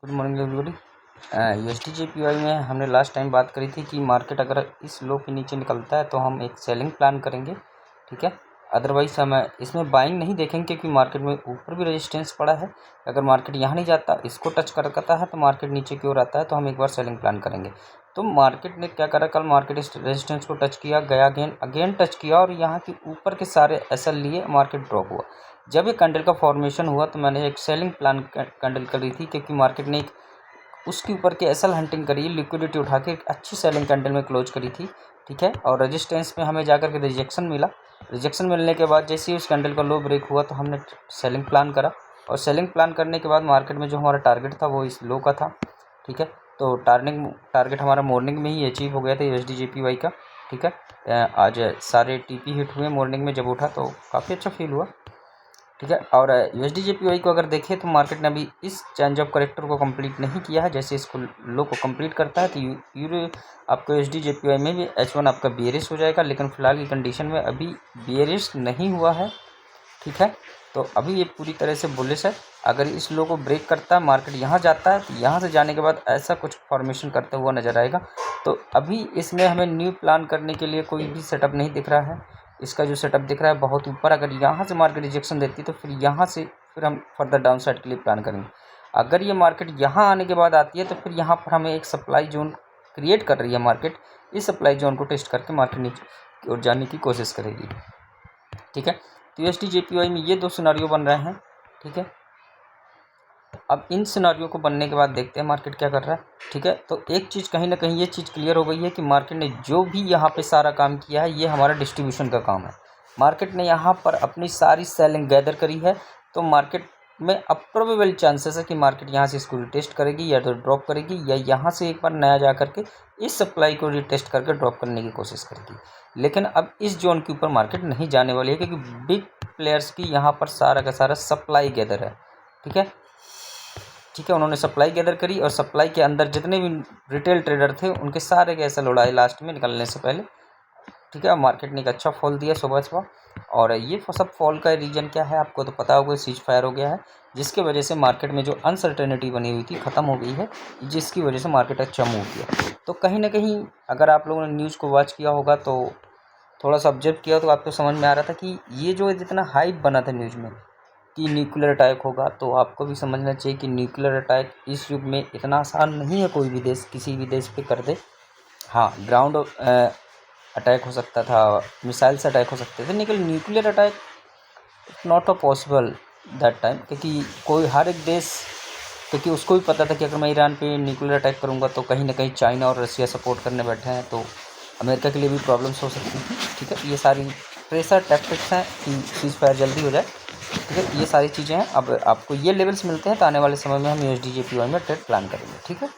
Good morning everybody. USDJPY में हमने last time बात करी थी कि मार्केट अगर इस लो के नीचे निकलता है तो हम एक सेलिंग प्लान करेंगे, ठीक है। अदरवाइज़ हम इसमें बाइंग नहीं देखेंगे क्योंकि मार्केट में ऊपर भी रेजिस्टेंस पड़ा है। अगर मार्केट यहाँ नहीं जाता, इसको टच करता है तो मार्केट नीचे की ओर आता है तो हम एक बार सेलिंग प्लान करेंगे। तो मार्केट ने क्या करा, कल मार्केट इस रेजिस्टेंस को टच किया, गया अगेन टच किया और यहाँ के ऊपर के सारे एसएल लिए मार्केट ड्रॉप हुआ। जब ये कैंडल का फॉर्मेशन हुआ तो मैंने एक सेलिंग प्लान कैंडल करी थी क्योंकि मार्केट ने एक उसके ऊपर के एसएल हंटिंग करी, लिक्विडिटी उठा के एक अच्छी सेलिंग कैंडल में क्लोज करी थी, ठीक है। और रेजिस्टेंस में हमें जाकर के रिजेक्शन मिला। रिजेक्शन मिलने के बाद जैसे ही उस कैंडल का लो ब्रेक हुआ तो हमने सेलिंग प्लान करा और सेलिंग प्लान करने के बाद मार्केट में जो हमारा टारगेट था वो इस लो का था, ठीक है। तो टारगेट हमारा मॉर्निंग में ही अचीव हो गया था USDJPY का, ठीक है। आज सारे टीपी हिट हुए मॉर्निंग में, जब उठा तो काफ़ी अच्छा फील हुआ, ठीक है। और USDJPY को अगर देखें तो मार्केट ने अभी इस चेंज ऑफ करेक्टर को कंप्लीट नहीं किया है। जैसे इसको लो को कंप्लीट करता है तो आपको USDJPY में भी H1 आपका बेयरिश हो जाएगा, लेकिन फिलहाल की कंडीशन में अभी बेयरिश नहीं हुआ है, ठीक है। तो अभी ये पूरी तरह से बुलिश है। अगर इस लो को ब्रेक करता है, मार्केट यहाँ जाता है तो यहाँ से जाने के बाद ऐसा कुछ फॉर्मेशन करता हुआ नज़र आएगा। तो अभी इसमें हमें न्यू प्लान करने के लिए कोई भी सेटअप नहीं दिख रहा है। इसका जो सेटअप दिख रहा है बहुत ऊपर, अगर यहाँ से मार्केट रिजेक्शन देती है तो फिर यहाँ से फिर हम फर्दर डाउन साइड के लिए प्लान करेंगे। अगर ये मार्केट यहाँ आने के बाद आती है तो फिर यहाँ पर हमें एक सप्लाई जोन क्रिएट कर रही है मार्केट, इस सप्लाई जोन को टेस्ट करके मार्केट नीचे की ओर जाने की कोशिश करेगी, ठीक है। तो USDJPY में ये 2 सिनारियो बन रहे हैं, ठीक है। अब इन सिनारियो को बनने के बाद देखते हैं मार्केट क्या कर रहा है, ठीक है। तो एक चीज़ कहीं ना कहीं ये चीज़ क्लियर हो गई है कि मार्केट ने जो भी यहाँ पे सारा काम किया है ये हमारा डिस्ट्रीब्यूशन का काम है। मार्केट ने यहाँ पर अपनी सारी सेलिंग गैदर करी है, तो मार्केट में अब प्रोबेबल चांसेस है कि मार्केट यहाँ से इसको रिटेस्ट करेगी या तो ड्रॉप करेगी या यहाँ से एक बार नया जा करके इस सप्लाई को रिटेस्ट करके ड्रॉप करने की कोशिश करेगी। लेकिन अब इस जोन के ऊपर मार्केट नहीं जाने वाली है क्योंकि बिग प्लेयर्स की यहाँ पर सारा का सारा सप्लाई गैदर है, ठीक है, ठीक है। उन्होंने सप्लाई गैदर करी और सप्लाई के अंदर जितने भी रिटेल ट्रेडर थे उनके सारे के ऐसा उड़ाए लास्ट में निकलने से पहले, ठीक है। मार्केट ने एक अच्छा फॉल दिया सुबह सुबह, और ये सब फॉल का रीजन क्या है आपको तो पता होगा, सीज फायर हो गया है जिसके वजह से मार्केट में जो अनसर्टेनिटी बनी हुई थी ख़त्म हो गई है, जिसकी वजह से मार्केट अच्छा मूव किया। तो कहीं ना कहीं अगर आप लोगों ने न्यूज़ को वॉच किया होगा तो थोड़ा सा ऑब्जर्व किया तो आपको समझ में आ रहा था कि ये जो जितना हाइप बना था न्यूज़ में कि न्यूक्लियर अटैक होगा, तो आपको भी समझना चाहिए कि न्यूक्लियर अटैक इस युग में इतना आसान नहीं है कोई भी देश किसी भी देश पे कर दे। हाँ, ग्राउंड अटैक हो सकता था, मिसाइल से अटैक हो सकते थे, लेकिन nuclear attack not a possible that time, क्योंकि कोई हर एक देश, क्योंकि उसको भी पता था कि अगर मैं ईरान पे न्यूक्लियर अटैक करूँगा तो कहीं ना कहीं चाइना और रसिया सपोर्ट करने बैठे हैं, तो अमेरिका के लिए भी प्रॉब्लम्स हो सकती थी, ठीक है। ये सारी प्रेशर टैक्टिक्स हैं कि सीज फायर जल्दी हो जाए, ठीक है। ये सारी चीज़ें हैं। अब आपको ये लेवल्स मिलते हैं तो आने वाले समय में हम USDJPY में ट्रेड प्लान करेंगे, ठीक है।